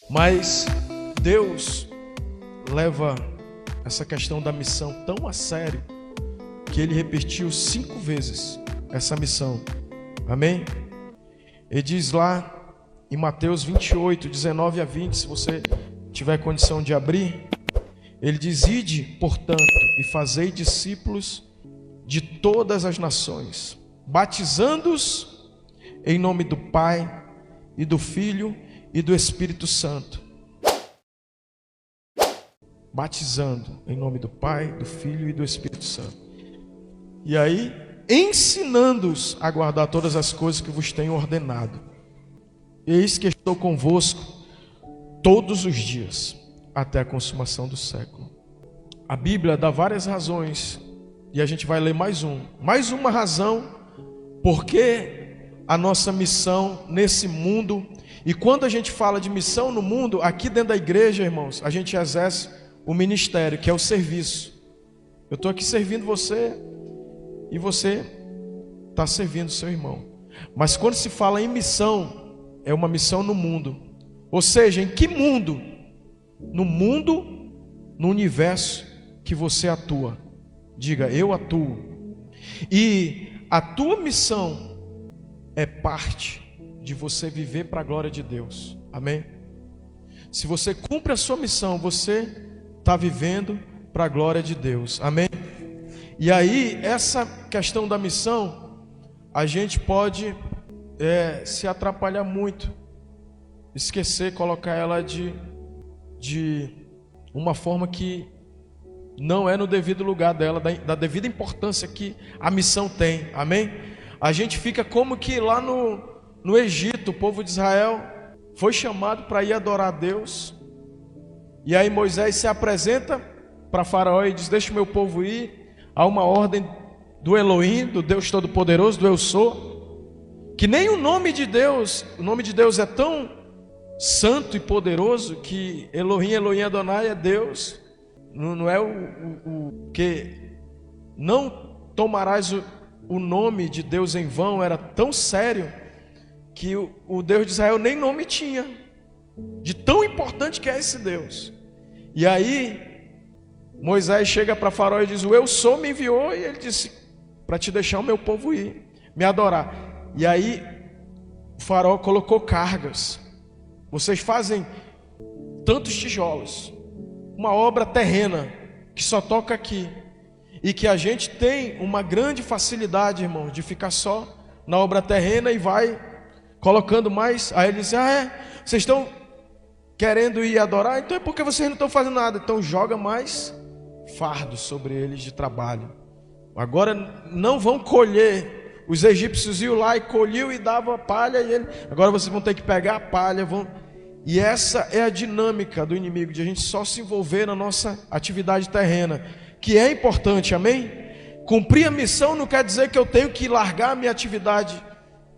Mas Deus leva essa questão da missão tão a sério que Ele repetiu 5 vezes essa missão. Amém? Ele diz lá em Mateus 28, 19 a 20, se você tiver condição de abrir, Ele diz: ide, portanto, e fazei discípulos de todas as nações, batizando-os em nome do Pai e do Filho e do Espírito Santo. Batizando em nome do Pai, do Filho e do Espírito Santo. E aí, ensinando-os a guardar todas as coisas que vos tenho ordenado. Eis que estou convosco todos os dias, até a consumação do século. A Bíblia dá várias razões, e a gente vai ler mais uma razão, porque a nossa missão nesse mundo, e quando a gente fala de missão no mundo, aqui dentro da igreja, irmãos, a gente exerce o ministério, que é o serviço. Eu estou aqui servindo você, e você está servindo seu irmão. Mas quando se fala em missão, é uma missão no mundo. Ou seja, em que mundo? No mundo, no universo que você atua. Diga, eu atuo. E a tua missão é parte de você viver para a glória de Deus. Amém? Se você cumpre a sua missão, você está vivendo para a glória de Deus. Amém? E aí, essa questão da missão, a gente pode se atrapalhar muito, esquecer, colocar ela de uma forma que não é no devido lugar dela, da devida importância que a missão tem. Amém? A gente fica como que lá no Egito, o povo de Israel foi chamado para ir adorar a Deus. E aí Moisés se apresenta para Faraó e diz: deixa o meu povo ir. Há uma ordem do Elohim, do Deus Todo-Poderoso, do Eu Sou, que nem o nome de Deus é tão santo e poderoso que Elohim, Elohim Adonai é Deus. Não é o que não tomarás o nome de Deus em vão, era tão sério que o Deus de Israel nem nome tinha, de tão importante que é esse Deus. E aí Moisés chega para Faraó e diz: o Eu Sou me enviou, e ele disse: para te deixar o meu povo ir, me adorar. E aí o Faraó colocou cargas. Vocês fazem tantos tijolos, uma obra terrena que só toca aqui, e que a gente tem uma grande facilidade, irmão, de ficar só na obra terrena e vai colocando mais. Aí ele diz: vocês estão querendo ir adorar? Então é porque vocês não estão fazendo nada. Então joga mais fardo sobre eles de trabalho. Agora não vão colher. Os egípcios iam lá e colhiam e davam a palha, e agora vocês vão ter que pegar a palha. E essa é a dinâmica do inimigo, de a gente só se envolver na nossa atividade terrena, que é importante. Amém? Cumprir a missão não quer dizer que eu tenho que largar a minha atividade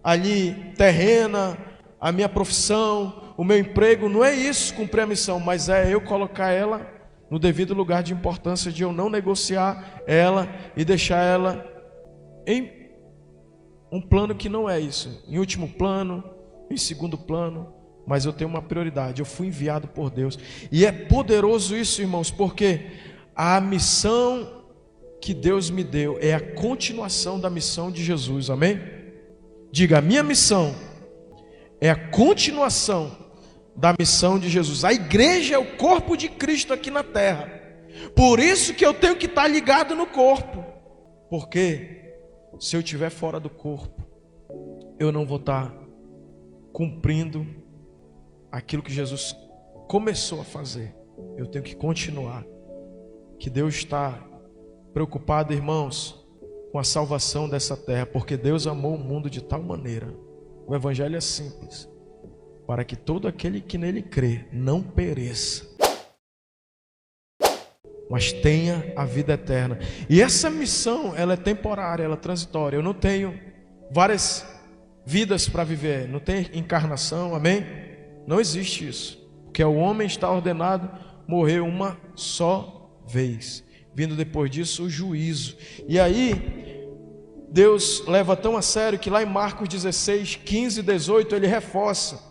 ali terrena, a minha profissão, o meu emprego. Não é isso cumprir a missão, mas é eu colocar ela no devido lugar de importância, de eu não negociar ela e deixar ela em um plano que não é isso, em último plano, em segundo plano. Mas eu tenho uma prioridade, eu fui enviado por Deus. E é poderoso isso, irmãos, porque a missão que Deus me deu é a continuação da missão de Jesus. Amém? Diga, a minha missão é a continuação da missão de Jesus. A igreja é o corpo de Cristo aqui na terra. Por isso que eu tenho que estar ligado no corpo, porque se eu estiver fora do corpo, eu não vou estar cumprindo aquilo que Jesus começou a fazer. Eu tenho que continuar. Que Deus está preocupado, irmãos, com a salvação dessa terra, porque Deus amou o mundo de tal maneira. O evangelho é simples: para que todo aquele que nele crê não pereça, mas tenha a vida eterna. E essa missão, ela é temporária, ela é transitória. Eu não tenho várias vidas para viver, não tem encarnação. Amém? Não existe isso, porque o homem está ordenado morrer uma só vez, vindo depois disso o juízo. E aí Deus leva tão a sério que lá em Marcos 16, 15 e 18 ele reforça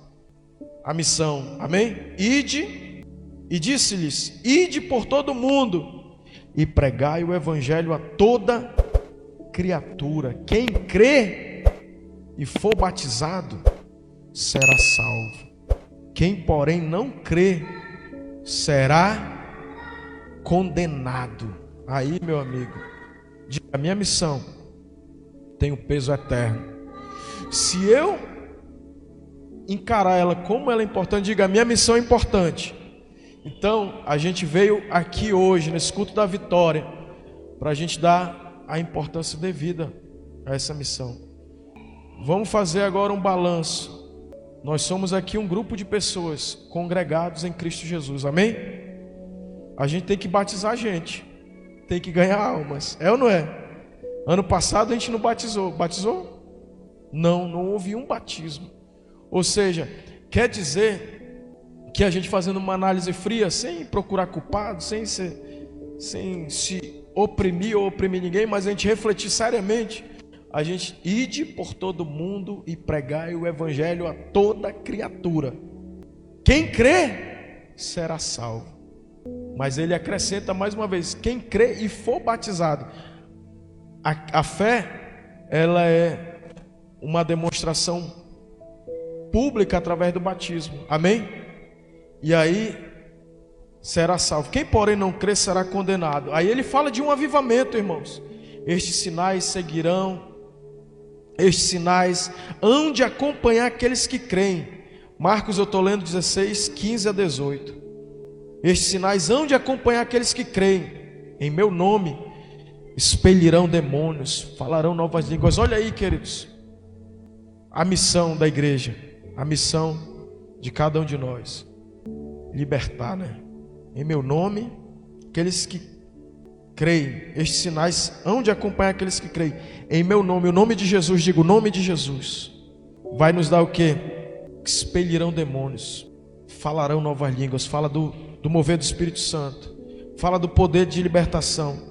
a missão, amém? Ide, e disse-lhes: ide por todo mundo e pregai o evangelho a toda criatura. Quem crê e for batizado será salvo. Quem, porém, não crê será condenado. Aí, meu amigo, a minha missão tem um peso eterno. Se eu encarar ela como ela é importante, diga: a minha missão é importante. Então, a gente veio aqui hoje, nesse culto da vitória, para a gente dar a importância devida a essa missão. Vamos fazer agora um balanço. Nós somos aqui um grupo de pessoas congregados em Cristo Jesus, amém? A gente tem que batizar a gente, tem que ganhar almas, é ou não é? Ano passado a gente não batizou. Batizou? Não houve um batismo. Ou seja, quer dizer que a gente, fazendo uma análise fria, sem procurar culpado, sem se oprimir ou oprimir ninguém, mas a gente refletir seriamente, a gente ide por todo mundo e pregai o evangelho a toda criatura. Quem crê será salvo. Mas ele acrescenta mais uma vez: quem crê e for batizado. A fé, ela é uma demonstração pública através do batismo, amém? E aí será salvo. Quem, porém, não crê será condenado. Aí ele fala de um avivamento, irmãos. Estes sinais seguirão, estes sinais hão de acompanhar aqueles que creem. Marcos, eu estou lendo 16, 15 a 18. Estes sinais hão de acompanhar aqueles que creem. Em meu nome expelirão demônios, falarão novas línguas. Olha aí, queridos, a missão da igreja, a missão de cada um de nós: libertar, né? Em meu nome, aqueles que creem. Estes sinais hão de acompanhar aqueles que creem. Em meu nome, o nome de Jesus, digo, o nome de Jesus vai nos dar o quê? Expelirão demônios, falarão novas línguas. Fala do mover do Espírito Santo, fala do poder de libertação.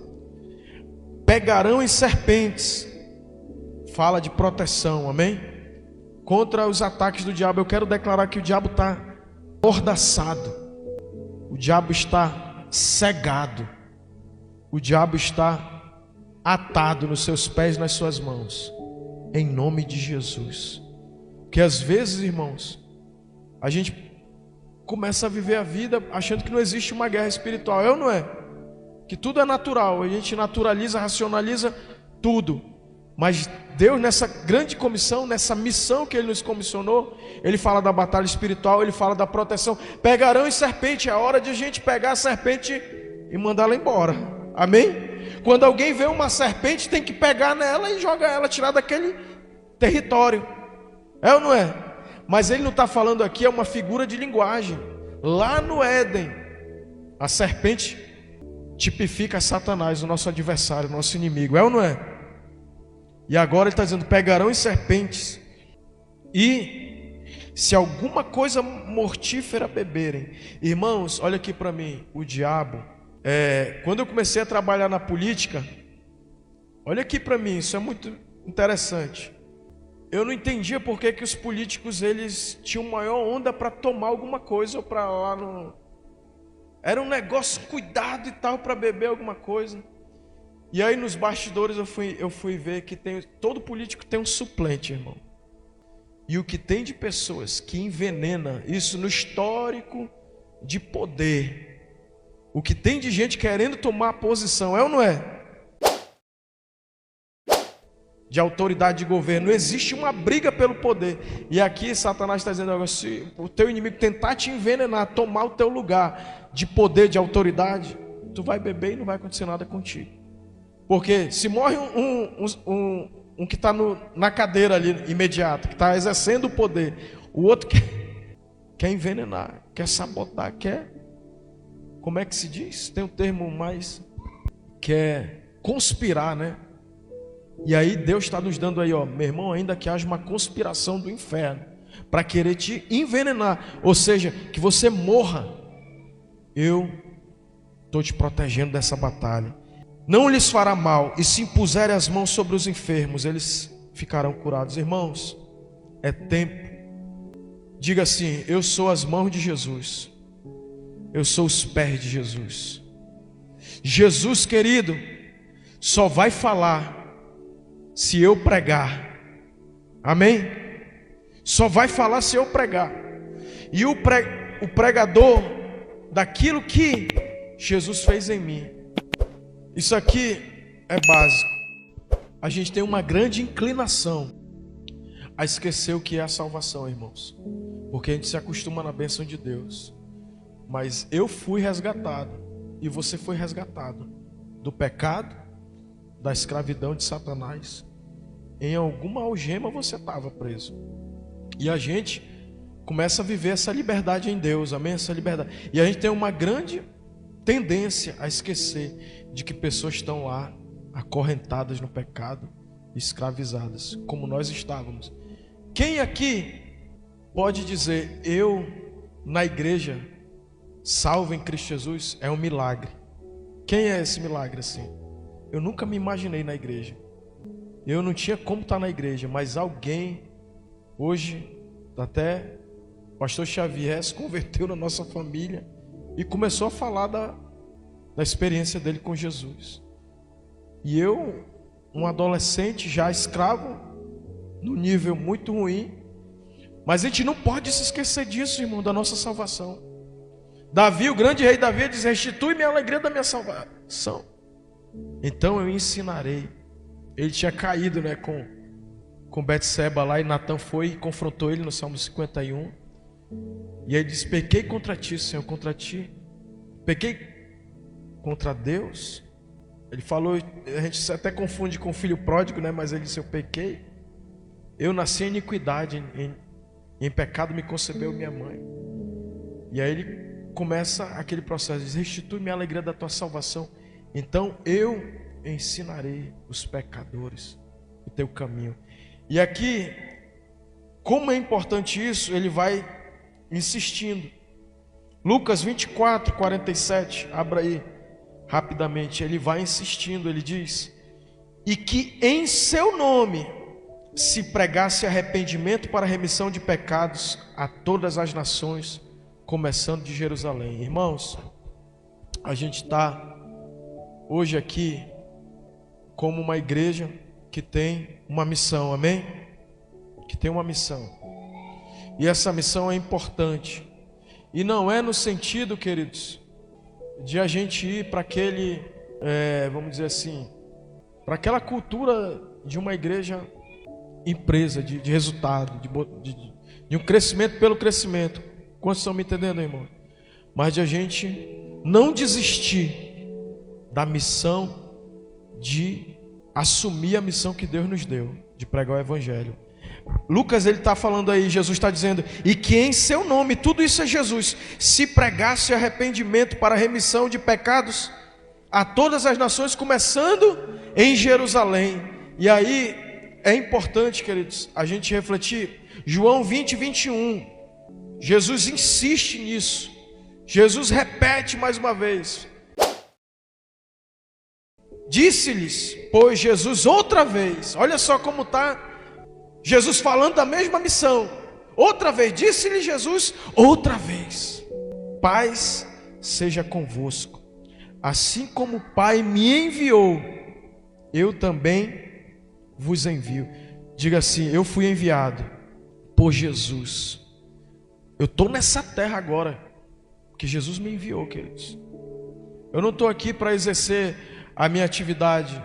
Pegarão em serpentes, fala de proteção, amém? Contra os ataques do diabo. Eu quero declarar que o diabo está amordaçado, o diabo está cegado, o diabo está atado nos seus pés e nas suas mãos, em nome de Jesus. Porque às vezes, irmãos, a gente começa a viver a vida achando que não existe uma guerra espiritual, é ou não é? Que tudo é natural, a gente naturaliza, racionaliza tudo. Mas Deus, nessa grande comissão, nessa missão que Ele nos comissionou, Ele fala da batalha espiritual, Ele fala da proteção. Pegarão em serpente, é hora de a gente pegar a serpente e mandá-la embora, amém? Quando alguém vê uma serpente, tem que pegar nela e jogar ela, tirar daquele território, é ou não é? Mas Ele não está falando aqui, é uma figura de linguagem. Lá no Éden, a serpente tipifica Satanás, o nosso adversário, o nosso inimigo, é ou não é? E agora ele está dizendo: pegarão em serpentes, e se alguma coisa mortífera beberem. Irmãos, olha aqui para mim, o diabo, quando eu comecei a trabalhar na política, olha aqui para mim, isso é muito interessante. Eu não entendia por que os políticos, eles tinham maior onda para tomar alguma coisa, ou para lá no... Era um negócio cuidado e tal, para beber alguma coisa. E aí nos bastidores eu fui ver que todo político tem um suplente, irmão. E o que tem de pessoas que envenena isso no histórico de poder, o que tem de gente querendo tomar posição, é ou não é? De autoridade de governo, não existe uma briga pelo poder. E aqui Satanás está dizendo: se o teu inimigo tentar te envenenar, tomar o teu lugar de poder, de autoridade, tu vai beber e não vai acontecer nada contigo. Porque se morre um que está na cadeira ali imediata, que está exercendo o poder, o outro quer envenenar, quer sabotar, como é que se diz? Tem um termo mais, quer conspirar, né? E aí Deus está nos dando aí, ó, meu irmão, ainda que haja uma conspiração do inferno para querer te envenenar, ou seja, que você morra, eu estou te protegendo dessa batalha. Não lhes fará mal, e se impuserem as mãos sobre os enfermos, eles ficarão curados. Irmãos, é tempo Diga assim: eu sou as mãos de Jesus. Eu sou os pés de Jesus. Jesus, querido, só vai falar se eu pregar. Amém? Só vai falar se eu pregar. E o pregador daquilo que Jesus fez em mim. Isso aqui é básico. A gente tem uma grande inclinação a esquecer o que é a salvação, irmãos, porque a gente se acostuma na bênção de Deus. Mas eu fui resgatado, e você foi resgatado do pecado, da escravidão de Satanás. Em alguma algema você estava preso, e a gente começa a viver essa liberdade em Deus, amém? Essa liberdade. E a gente tem uma grande tendência a esquecer de que pessoas estão lá acorrentadas no pecado, escravizadas, como nós estávamos. Quem aqui pode dizer: eu na igreja, salvo em Cristo Jesus, é um milagre? Quem é esse milagre assim? Eu nunca me imaginei na igreja, eu não tinha como estar na igreja, mas alguém, hoje até o pastor Xavier se converteu na nossa família e começou a falar da experiência dele com Jesus. E eu, um adolescente já escravo, num nível muito ruim, mas a gente não pode se esquecer disso, irmão, da nossa salvação. Davi, o grande rei Davi, diz: restitui-me a alegria da minha salvação. Então eu ensinarei. Ele tinha caído, né, com Betseba lá, e Natã foi e confrontou ele no Salmo 51. E ele diz: pequei contra ti, Senhor, contra ti. Pequei contra Deus. Ele falou, a gente até confunde com o filho pródigo, né? Mas ele disse: eu pequei. Eu nasci em iniquidade, em pecado me concebeu minha mãe. E aí ele começa aquele processo, diz: restitui-me a alegria da tua salvação. Então eu ensinarei os pecadores o teu caminho. E aqui, como é importante isso, ele vai insistindo. Lucas 24, 47, abra aí rapidamente. Ele vai insistindo, ele diz: e que em seu nome se pregasse arrependimento para remissão de pecados a todas as nações, começando de Jerusalém. Irmãos, a gente está hoje aqui como uma igreja que tem uma missão, amém? Que tem uma missão. E essa missão é importante. E não é no sentido, queridos, de a gente ir para aquele, vamos dizer assim, para aquela cultura de uma igreja empresa, de resultado, de um crescimento pelo crescimento. Quantos estão me entendendo, irmão? Mas de a gente não desistir da missão, de assumir a missão que Deus nos deu, de pregar o evangelho. Lucas, ele está falando aí, Jesus está dizendo: e que em seu nome, tudo isso é Jesus, se pregasse arrependimento para remissão de pecados a todas as nações, começando em Jerusalém. E aí é importante, queridos, a gente refletir. João 20, 21, Jesus insiste nisso. Jesus repete mais uma vez: disse-lhes, pois, Jesus outra vez, olha só como está Jesus falando da mesma missão, outra vez, disse-lhe Jesus outra vez: paz seja convosco, assim como o Pai me enviou, eu também vos envio. Diga assim: eu fui enviado por Jesus, eu estou nessa terra agora, porque Jesus me enviou, queridos. Eu não estou aqui para exercer a minha atividade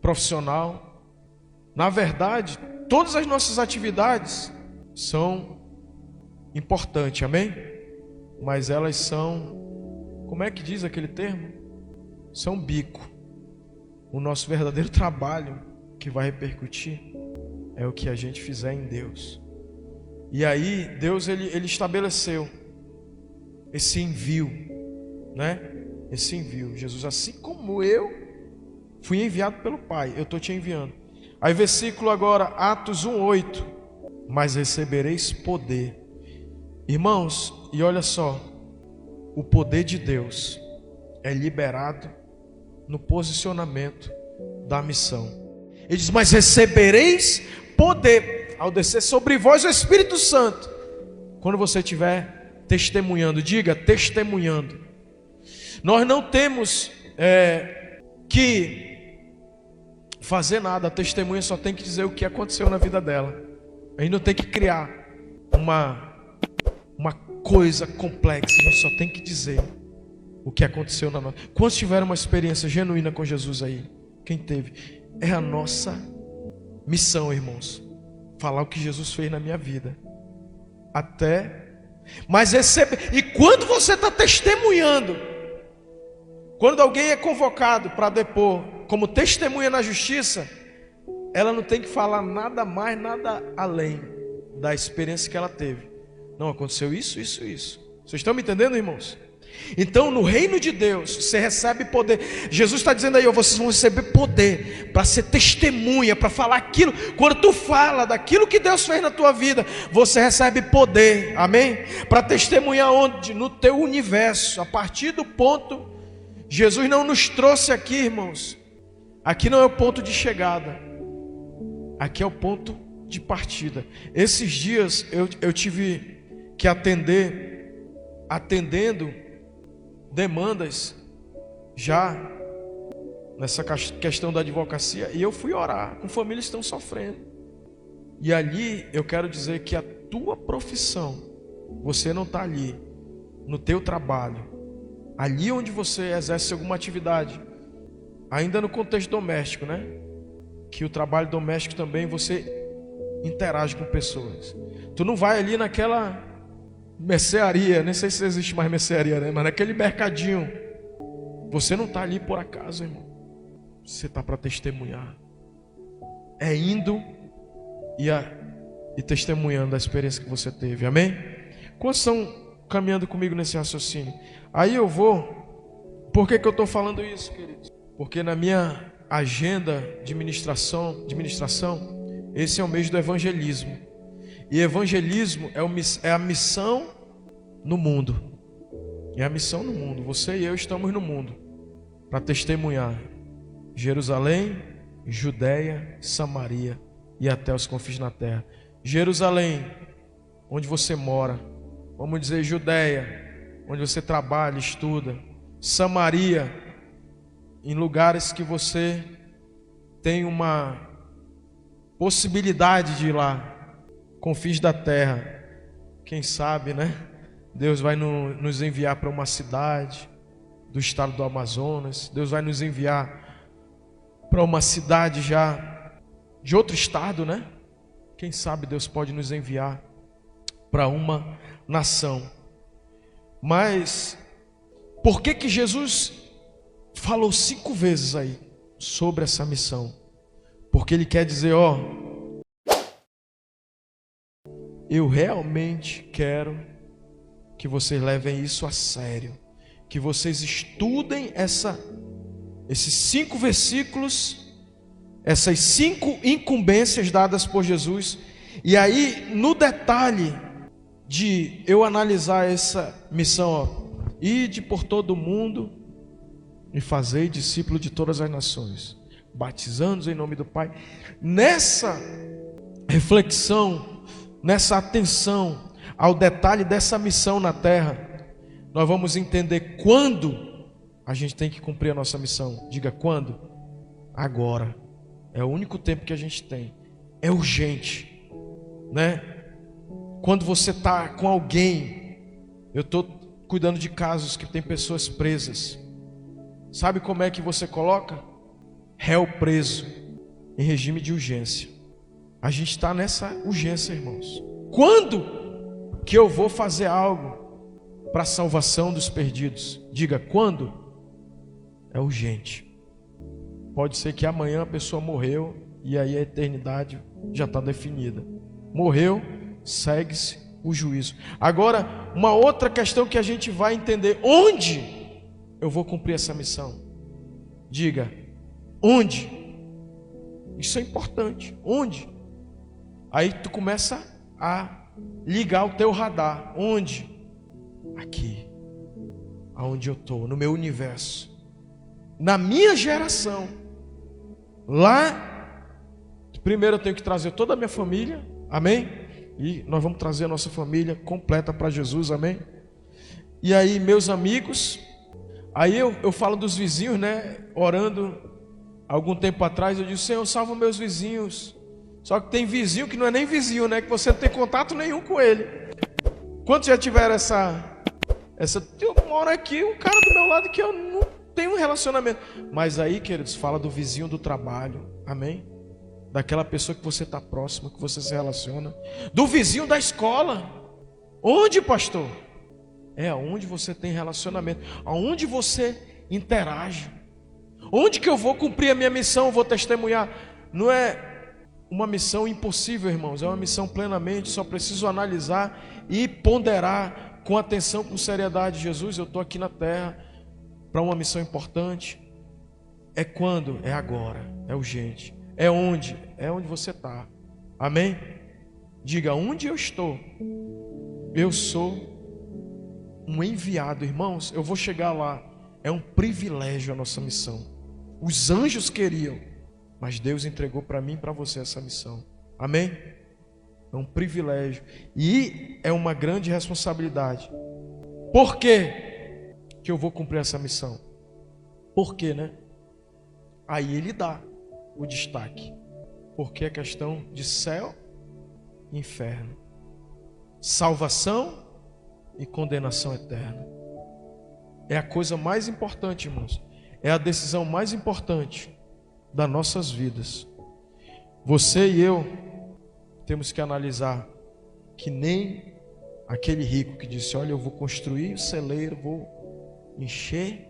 profissional. Na verdade, todas as nossas atividades são importantes, amém? Mas elas são, como é que diz aquele termo? São bico. O nosso verdadeiro trabalho que vai repercutir é o que a gente fizer em Deus. E aí Deus ele estabeleceu esse envio, né? Esse envio. Jesus: assim como eu fui enviado pelo Pai, eu estou te enviando. Aí versículo agora, Atos 1:8, mas recebereis poder. Irmãos, e olha só, o poder de Deus é liberado no posicionamento da missão. Ele diz: mas recebereis poder ao descer sobre vós o Espírito Santo, quando você estiver testemunhando, diga testemunhando. Nós não temos que fazer nada, a testemunha só tem que dizer o que aconteceu na vida dela. A gente não tem que criar uma coisa complexa, a gente só tem que dizer o que aconteceu na nossa. Quantos tiveram uma experiência genuína com Jesus aí? Quem teve? É a nossa missão, irmãos, falar o que Jesus fez na minha vida. Mas e quando você está testemunhando, quando alguém é convocado para depor como testemunha na justiça, ela não tem que falar nada mais, nada além da experiência que ela teve. Não, aconteceu isso, isso, isso. Vocês estão me entendendo, irmãos? Então, no reino de Deus, você recebe poder. Jesus está dizendo aí, vocês vão receber poder para ser testemunha, para falar aquilo. Quando tu fala daquilo que Deus fez na tua vida, você recebe poder, amém? Para testemunhar onde? No teu universo. A partir do ponto, Jesus não nos trouxe aqui, irmãos. Aqui não é o ponto de chegada, aqui é o ponto de partida. Esses dias eu tive que atendendo demandas já nessa questão da advocacia, e eu fui orar com famílias que estão sofrendo. E ali eu quero dizer que a tua profissão, você não está ali no teu trabalho, ali onde você exerce alguma atividade, ainda no contexto doméstico, né? Que o trabalho doméstico também você interage com pessoas. Tu não vai ali naquela mercearia, nem sei se existe mais mercearia, né? Mas naquele mercadinho, você não está ali por acaso, irmão. Você está para testemunhar. É indo e testemunhando a experiência que você teve, amém? Quantos estão caminhando comigo nesse raciocínio? Aí eu vou. Por que eu estou falando isso, queridos? Porque na minha agenda de ministração, esse é o mês do evangelismo. E evangelismo é a missão no mundo. É a missão no mundo. Você e eu estamos no mundo para testemunhar Jerusalém, Judeia, Samaria e até os confins da terra. Jerusalém, onde você mora. Vamos dizer Judeia, onde você trabalha, estuda. Samaria, em lugares que você tem uma possibilidade de ir lá. Confins da terra, quem sabe, né? Deus vai nos enviar para uma cidade do estado do Amazonas. Deus vai nos enviar para uma cidade já de outro estado, né? Quem sabe Deus pode nos enviar para uma nação. Mas por que Jesus falou 5 vezes aí sobre essa missão? Porque Ele quer dizer, eu realmente quero que vocês levem isso a sério, que vocês estudem esses 5 versículos, essas 5 incumbências dadas por Jesus, e aí no detalhe de eu analisar essa missão, ide por todo o mundo e fazei discípulo de todas as nações, batizando-os em nome do Pai. Nessa reflexão, nessa atenção ao detalhe dessa missão na terra, nós vamos entender quando a gente tem que cumprir a nossa missão. Diga quando? Agora. É o único tempo que a gente tem. É urgente, né? Quando você está com alguém, eu estou cuidando de casos que tem pessoas presas. Sabe como é que você coloca? Réu preso em regime de urgência. A gente está nessa urgência, irmãos. Quando que eu vou fazer algo para a salvação dos perdidos? Diga, quando? É urgente. Pode ser que amanhã a pessoa morreu e aí a eternidade já está definida. Morreu, segue-se o juízo. Agora, uma outra questão que a gente vai entender: onde eu vou cumprir essa missão? Diga, onde? Isso é importante. Onde? Aí tu começa a ligar o teu radar. Onde? Aqui. Aonde eu estou, no meu universo, na minha geração. Lá, primeiro eu tenho que trazer toda a minha família, amém? E nós vamos trazer a nossa família completa para Jesus, amém? E aí, meus amigos, aí eu falo dos vizinhos, né? Orando, algum tempo atrás, eu disse: Senhor, salva meus vizinhos. Só que tem vizinho que não é nem vizinho, né? Que você não tem contato nenhum com ele. Quantos já tiveram essa... Eu moro aqui, um cara do meu lado que eu não tenho um relacionamento. Mas aí, queridos, fala do vizinho do trabalho, amém? Daquela pessoa que você está próximo, que você se relaciona. Do vizinho da escola. Onde, pastor? É aonde você tem relacionamento, aonde você interage. Onde que eu vou cumprir a minha missão, eu vou testemunhar? Não é uma missão impossível, irmãos, é uma missão plenamente, só preciso analisar e ponderar com atenção, com seriedade. Jesus, eu estou aqui na terra para uma missão importante. É quando? É agora, é urgente. É onde? É onde você está. Amém? Diga: onde eu estou, eu sou um enviado. Irmãos, eu vou chegar lá. É um privilégio a nossa missão. Os anjos queriam, mas Deus entregou para mim e para você essa missão. Amém? É um privilégio e é uma grande responsabilidade. Por quê que eu vou cumprir essa missão? Por quê, né? Aí ele dá o destaque, porque é questão de céu e inferno, salvação e condenação eterna. É a coisa mais importante, irmãos. É a decisão mais importante das nossas vidas. Você e eu temos que analisar que nem aquele rico que disse: olha, eu vou construir o celeiro, vou encher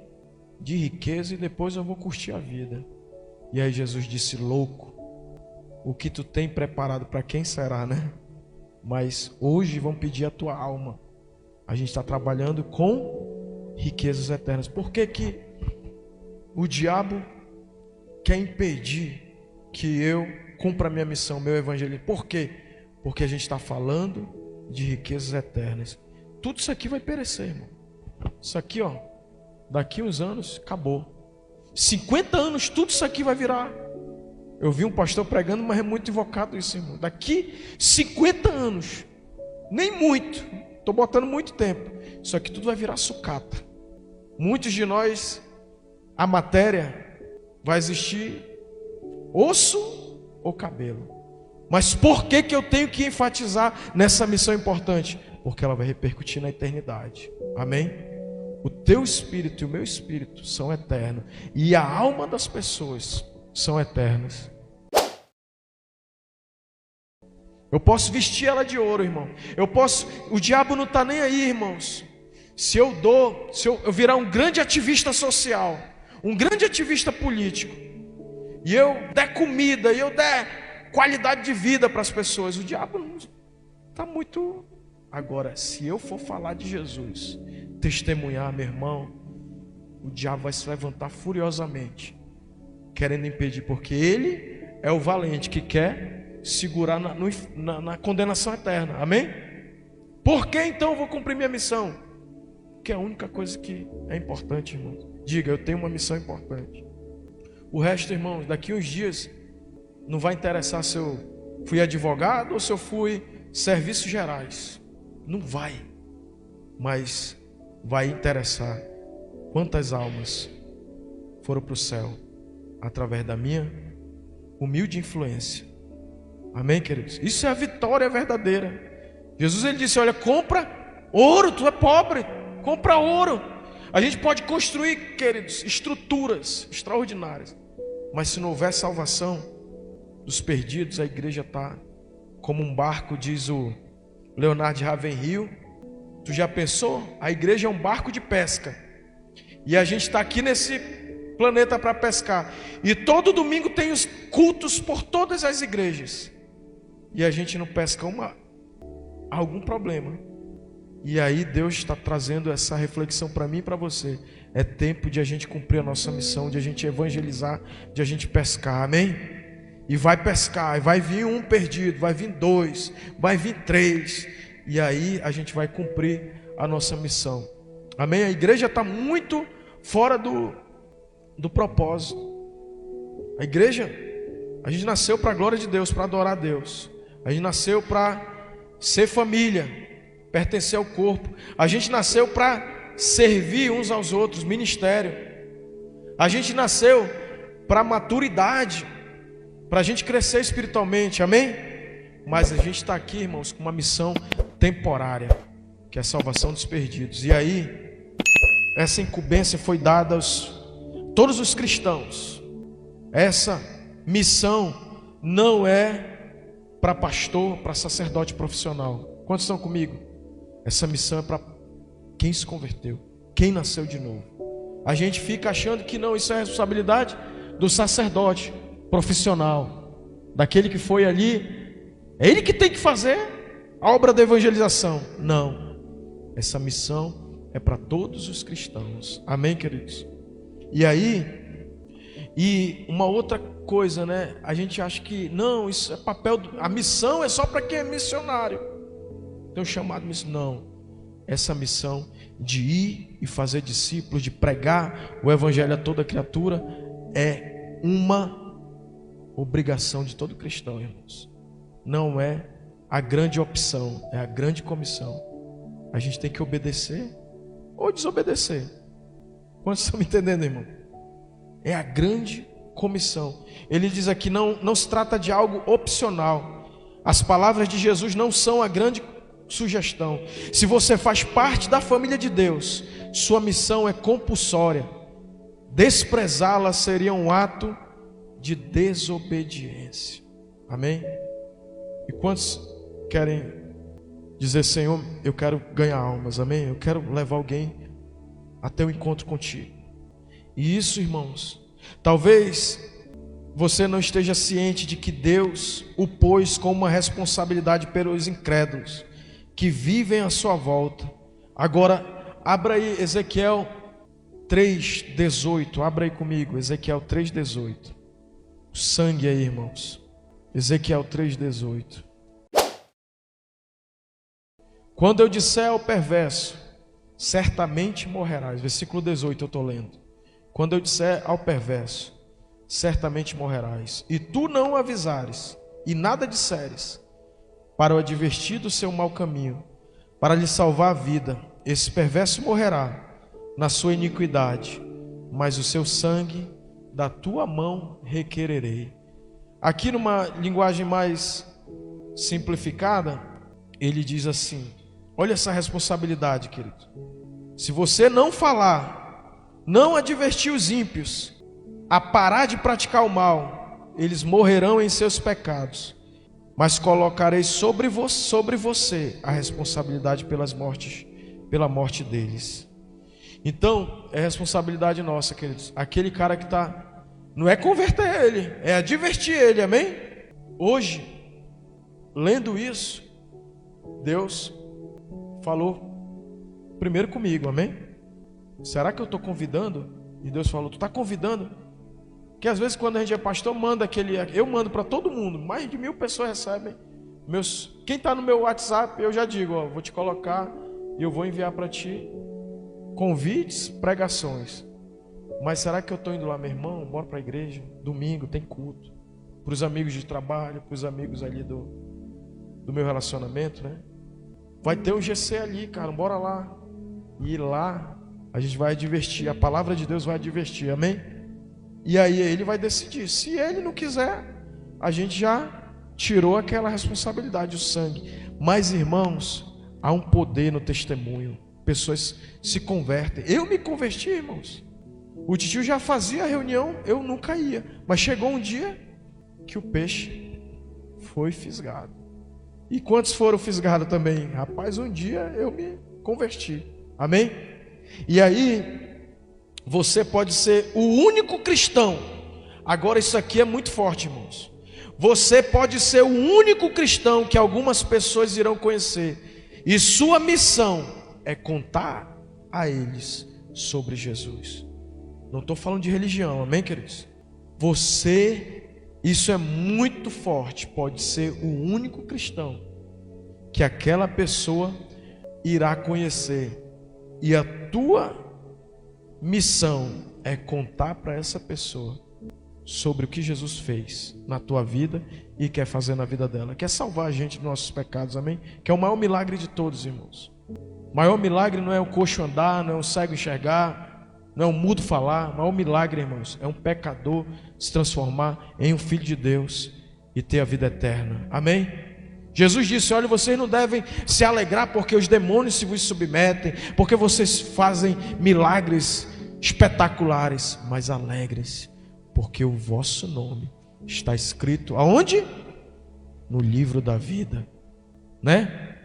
de riqueza e depois eu vou curtir a vida. E aí Jesus disse: louco, o que tu tem preparado para quem será, né? Mas hoje vão pedir a tua alma. A gente está trabalhando com riquezas eternas. Por que que o diabo quer impedir que eu cumpra a minha missão, meu evangelismo? Por quê? Porque a gente está falando de riquezas eternas. Tudo isso aqui vai perecer, irmão. Isso aqui, ó, daqui uns anos, acabou. 50 anos, tudo isso aqui vai virar. Eu vi um pastor pregando, mas é muito invocado isso, irmão. Daqui 50 anos, nem muito, estou botando muito tempo, isso aqui tudo vai virar sucata. Muitos de nós, a matéria vai existir osso ou cabelo. Mas por que que eu tenho que enfatizar nessa missão importante? Porque ela vai repercutir na eternidade. Amém? O teu espírito e o meu espírito são eternos. E a alma das pessoas são eternas. Eu posso vestir ela de ouro, irmão. O diabo não está nem aí, irmãos. Se eu virar um grande ativista social, um grande ativista político, e eu der comida, e eu der qualidade de vida para as pessoas, o diabo não está muito. Agora, se eu for falar de Jesus, testemunhar, meu irmão, o diabo vai se levantar furiosamente, querendo impedir, porque ele é o valente que quer segurar na condenação eterna. Amém? Por que então eu vou cumprir minha missão? Porque é a única coisa que é importante, irmão. Diga: eu tenho uma missão importante. O resto, irmãos, daqui uns dias não vai interessar se eu fui advogado ou se eu fui serviços gerais. Não vai. Mas vai interessar quantas almas foram para o céu através da minha humilde influência. Amém, queridos? Isso é a vitória verdadeira. Jesus, ele disse: olha, compra ouro, tu é pobre, compra ouro. A gente pode construir, queridos, estruturas extraordinárias, mas se não houver salvação dos perdidos, a igreja está como um barco, diz o Leonardo de Ravenhill. Tu já pensou? A igreja é um barco de pesca, e a gente está aqui nesse planeta para pescar, e todo domingo tem os cultos por todas as igrejas, e a gente não pesca algum problema. E aí Deus está trazendo essa reflexão para mim e para você. É tempo de a gente cumprir a nossa missão, de a gente evangelizar, de a gente pescar, amém? E vai pescar, e vai vir um perdido, vai vir 2, vai vir 3, e aí a gente vai cumprir a nossa missão, amém? A igreja está muito fora do propósito. A igreja, a gente nasceu para a glória de Deus, para adorar a Deus. A gente nasceu para ser família, pertencer ao corpo. A gente nasceu para servir uns aos outros, ministério. A gente nasceu para maturidade, para a gente crescer espiritualmente, amém? Mas a gente está aqui, irmãos, com uma missão temporária, que é a salvação dos perdidos. E aí, essa incumbência foi dada aos todos os cristãos. Essa missão não é para pastor, para sacerdote profissional. Quantos estão comigo? Essa missão é para quem se converteu, quem nasceu de novo. A gente fica achando que não, isso é responsabilidade do sacerdote profissional, daquele que foi ali, é ele que tem que fazer a obra da evangelização. Não, essa missão é para todos os cristãos, amém, queridos? E aí, e uma outra coisa, né? A gente acha que não, isso é papel, a missão é só para quem é missionário, tem um chamado missionário. Não, essa missão de ir e fazer discípulos, de pregar o evangelho a toda criatura, é uma obrigação de todo cristão, irmãos. Não é a grande opção, é a grande comissão. A gente tem que obedecer ou desobedecer. Quantos estão me entendendo, irmão? É a grande comissão. Ele diz aqui, não se trata de algo opcional. As palavras de Jesus não são a grande sugestão. Se você faz parte da família de Deus, sua missão é compulsória. Desprezá-la seria um ato de desobediência. Amém? E quantos querem dizer, Senhor, eu quero ganhar almas, amém? Eu quero levar alguém até o encontro contigo. E isso, irmãos, talvez você não esteja ciente de que Deus o pôs como uma responsabilidade pelos incrédulos que vivem à sua volta. Agora, abra aí Ezequiel 3:18, abra aí comigo, Ezequiel 3:18. O sangue aí, irmãos. Ezequiel 3:18. Quando eu disser ao perverso, certamente morrerás. Versículo 18 eu estou lendo. Quando eu disser ao perverso, certamente morrerás, e tu não avisares, e nada disseres, para o advertir do seu mau caminho, para lhe salvar a vida, esse perverso morrerá na sua iniquidade, mas o seu sangue da tua mão requererei. Aqui numa linguagem mais simplificada, ele diz assim, olha essa responsabilidade, querido. Se você não falar, não advertir os ímpios a parar de praticar o mal, eles morrerão em seus pecados, mas colocarei sobre você a responsabilidade pela morte deles. Então, é responsabilidade nossa, queridos. Aquele cara que está, não é converter ele, é advertir ele, amém? Hoje, lendo isso, Deus falou primeiro comigo, amém? Será que eu estou convidando? E Deus falou, tu está convidando? Que às vezes quando a gente é pastor, eu mando para todo mundo, mais de 1000 pessoas recebem. Quem está no meu WhatsApp, eu já digo, ó, vou te colocar e eu vou enviar para ti convites, pregações. Mas será que eu estou indo lá, meu irmão? Bora para a igreja, domingo tem culto. Para os amigos de trabalho, para os amigos ali do meu relacionamento, né? Vai ter o GC ali, cara, bora lá. E lá a gente vai advertir, a palavra de Deus vai advertir, amém? E aí ele vai decidir. Se ele não quiser, a gente já tirou aquela responsabilidade, o sangue. Mas, irmãos, há um poder no testemunho. Pessoas se convertem. Eu me converti, irmãos. O titio já fazia a reunião, eu nunca ia. Mas chegou um dia que o peixe foi fisgado. E quantos foram fisgados também? Rapaz, um dia eu me converti. Amém? E aí, você pode ser o único cristão. Agora isso aqui é muito forte, irmãos. Você pode ser o único cristão que algumas pessoas irão conhecer. E sua missão é contar a eles sobre Jesus. Não estou falando de religião, amém, queridos? Isso é muito forte. Pode ser o único cristão que aquela pessoa irá conhecer. E a tua missão é contar para essa pessoa sobre o que Jesus fez na tua vida e quer fazer na vida dela. Quer salvar a gente dos nossos pecados, amém? Que é o maior milagre de todos, irmãos. O maior milagre não é o coxo andar, não é o cego enxergar, não é o mudo falar. O maior milagre, irmãos, é um pecador se transformar em um filho de Deus e ter a vida eterna, amém? Jesus disse: olha, vocês não devem se alegrar porque os demônios se vos submetem, porque vocês fazem milagres espetaculares, mas alegres, porque o vosso nome está escrito aonde? No livro da vida, né?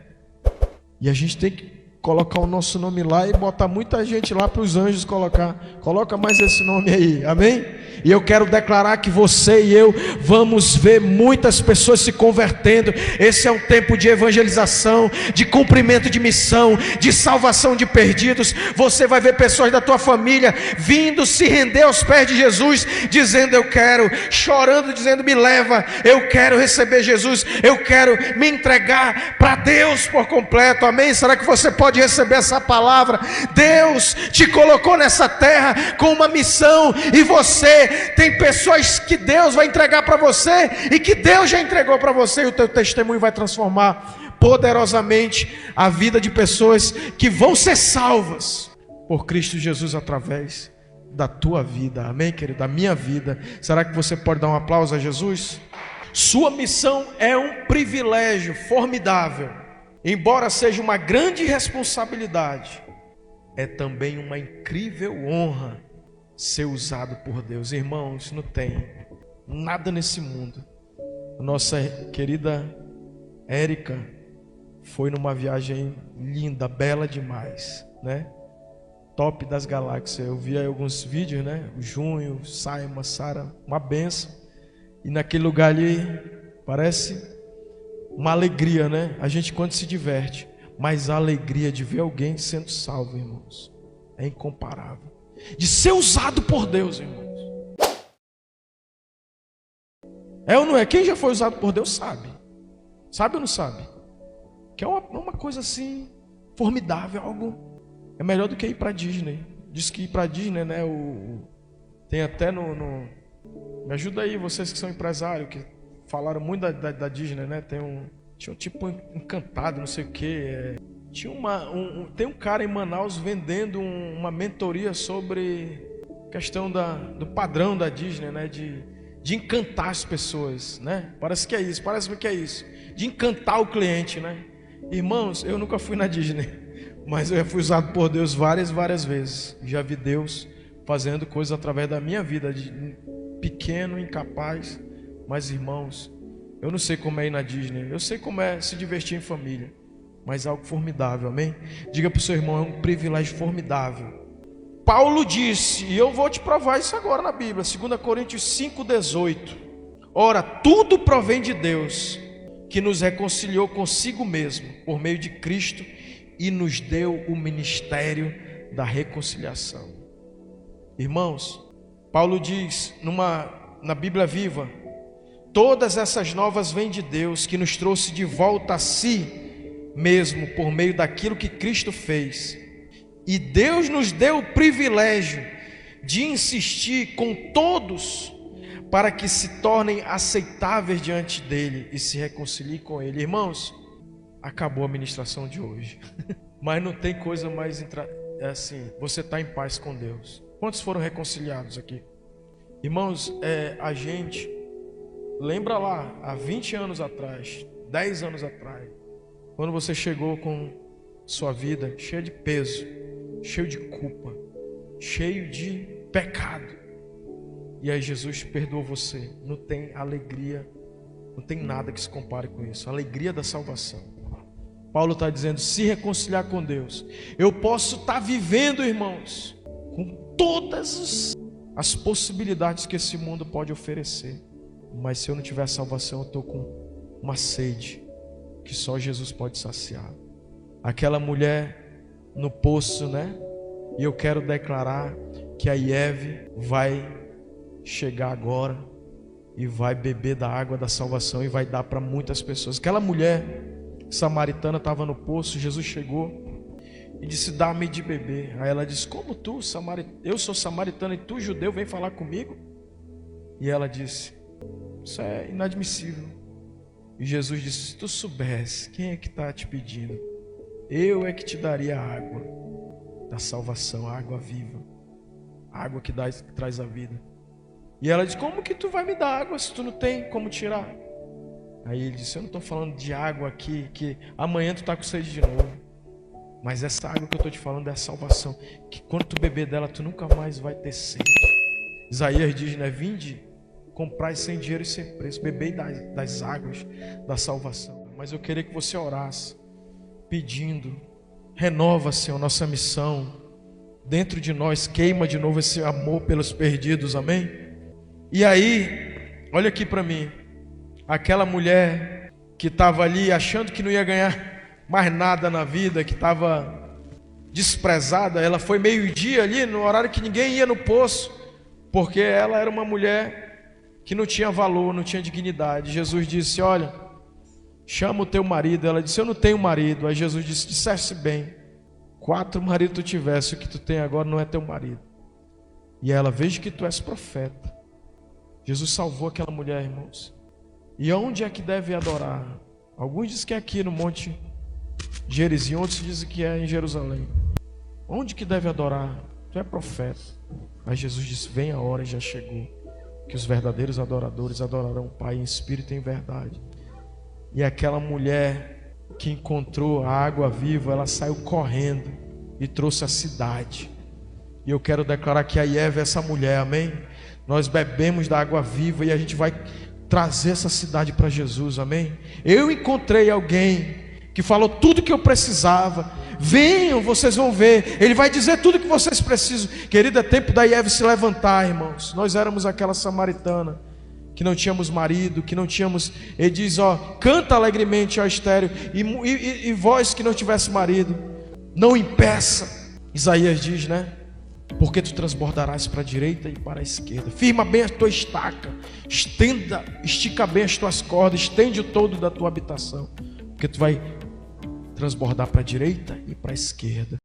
E a gente tem que colocar o nosso nome lá e botar muita gente lá para os anjos colocar. Coloca mais esse nome aí, amém? E eu quero declarar que você e eu vamos ver muitas pessoas se convertendo. Esse é um tempo de evangelização, de cumprimento de missão, de salvação de perdidos. Você vai ver pessoas da tua família vindo se render aos pés de Jesus, dizendo: eu quero, chorando, dizendo: me leva, eu quero receber Jesus, eu quero me entregar para Deus por completo, amém? Será que você pode receber essa palavra? Deus te colocou nessa terra com uma missão, e você tem pessoas que Deus vai entregar para você e que Deus já entregou para você, e o teu testemunho vai transformar poderosamente a vida de pessoas que vão ser salvas por Cristo Jesus através da tua vida, amém, querido? Da minha vida. Será que você pode dar um aplauso a Jesus? Sua missão é um privilégio formidável, embora seja uma grande responsabilidade, é também uma incrível honra ser usado por Deus. Irmãos, não tem nada nesse mundo. Nossa querida Érica foi numa viagem linda, bela demais, né? Top das galáxias. Eu vi aí alguns vídeos, né? O Junho, Saima, Sara, uma benção. E naquele lugar ali parece uma alegria, né? A gente quando se diverte, mas a alegria de ver alguém sendo salvo, irmãos, é incomparável. De ser usado por Deus, irmãos. É ou não é? Quem já foi usado por Deus sabe. Sabe ou não sabe? Que é uma coisa assim formidável, algo. É melhor do que ir para Disney. Diz que ir para Disney, né? Tem até me ajuda aí, vocês que são empresários, que falaram muito da Disney, né? Tinha um tipo encantado, não sei o que. Tem um cara em Manaus vendendo uma mentoria sobre questão do padrão da Disney, né? De encantar as pessoas, né? Parece-me que é isso. De encantar o cliente, né? Irmãos, eu nunca fui na Disney, mas eu já fui usado por Deus várias vezes. Já vi Deus fazendo coisas através da minha vida, de pequeno, incapaz. Mas, irmãos, eu não sei como é ir na Disney. Eu sei como é se divertir em família, mas é algo formidável, amém? Diga para o seu irmão: é um privilégio formidável. Paulo disse, e eu vou te provar isso agora na Bíblia, 2 Coríntios 5,18. Ora, tudo provém de Deus, que nos reconciliou consigo mesmo, por meio de Cristo, e nos deu o ministério da reconciliação. Irmãos, Paulo diz na Bíblia Viva: todas essas novas vêm de Deus, que nos trouxe de volta a si mesmo, por meio daquilo que Cristo fez. E Deus nos deu o privilégio de insistir com todos, para que se tornem aceitáveis diante dele e se reconciliem com ele. Irmãos, acabou a ministração de hoje. Mas não tem coisa mais assim, você está em paz com Deus. Quantos foram reconciliados aqui? Irmãos, a gente lembra lá, há 20 anos atrás, 10 anos atrás, quando você chegou com sua vida cheia de peso, cheio de culpa, cheio de pecado, e aí Jesus perdoou você. Não tem alegria, não tem nada que se compare com isso. A alegria da salvação. Paulo está dizendo: se reconciliar com Deus. Eu posso estar vivendo, irmãos, com todas as possibilidades que esse mundo pode oferecer, mas se eu não tiver salvação, eu estou com uma sede que só Jesus pode saciar. Aquela mulher no poço, né? E eu quero declarar que a Ieve vai chegar agora e vai beber da água da salvação e vai dar para muitas pessoas. Aquela mulher samaritana estava no poço, Jesus chegou e disse: dá-me de beber. Aí ela disse: como tu, eu sou samaritana e tu, judeu, vem falar comigo? E ela disse: isso é inadmissível. E Jesus disse: se tu soubesse quem é que está te pedindo, eu é que te daria a água da salvação, a água viva, a água que traz a vida. E ela disse: como que tu vai me dar água se tu não tem como tirar? Aí ele disse: eu não estou falando de água aqui, que amanhã tu está com sede de novo. Mas essa água que eu estou te falando é a salvação, que quando tu beber dela, tu nunca mais vai ter sede. Isaías diz, né? Vinde, comprai sem dinheiro e sem preço, bebei das águas da salvação. Mas eu queria que você orasse, pedindo: renova, Senhor, nossa missão dentro de nós, queima de novo esse amor pelos perdidos, amém? E aí, olha aqui para mim, aquela mulher que estava ali achando que não ia ganhar mais nada na vida, que estava desprezada, ela foi meio-dia ali, no horário que ninguém ia no poço, porque ela era uma mulher que não tinha valor, não tinha dignidade. Jesus disse: olha, chama o teu marido. Ela disse: eu não tenho marido. Aí Jesus disse: disseste bem, 4 maridos tu tivesse, o que tu tem agora não é teu marido. E ela: veja que tu és profeta. Jesus salvou aquela mulher, irmãos. E onde é que deve adorar? Alguns dizem que é aqui no Monte Gerizim, outros dizem que é em Jerusalém. Onde que deve adorar? Tu é profeta. Mas Jesus disse: vem a hora, e já chegou, que os verdadeiros adoradores adorarão o Pai em espírito e em verdade. E aquela mulher que encontrou a água viva, ela saiu correndo e trouxe a cidade. E eu quero declarar que a Ieva é essa mulher, amém? Nós bebemos da água viva e a gente vai trazer essa cidade para Jesus, amém? Eu encontrei alguém que falou tudo que eu precisava. Venham, vocês vão ver. Ele vai dizer tudo que vocês precisam. Querido, é tempo da Ieva se levantar, irmãos. Nós éramos aquela samaritana que não tínhamos marido, que não tínhamos. Ele diz: ó, canta alegremente, ó estéril, e vós que não tivesse marido, não impeça. Isaías diz, né? Porque tu transbordarás para a direita e para a esquerda. Firma bem a tua estaca, estica bem as tuas cordas, estende o todo da tua habitação, porque tu vai transbordar para a direita e para a esquerda.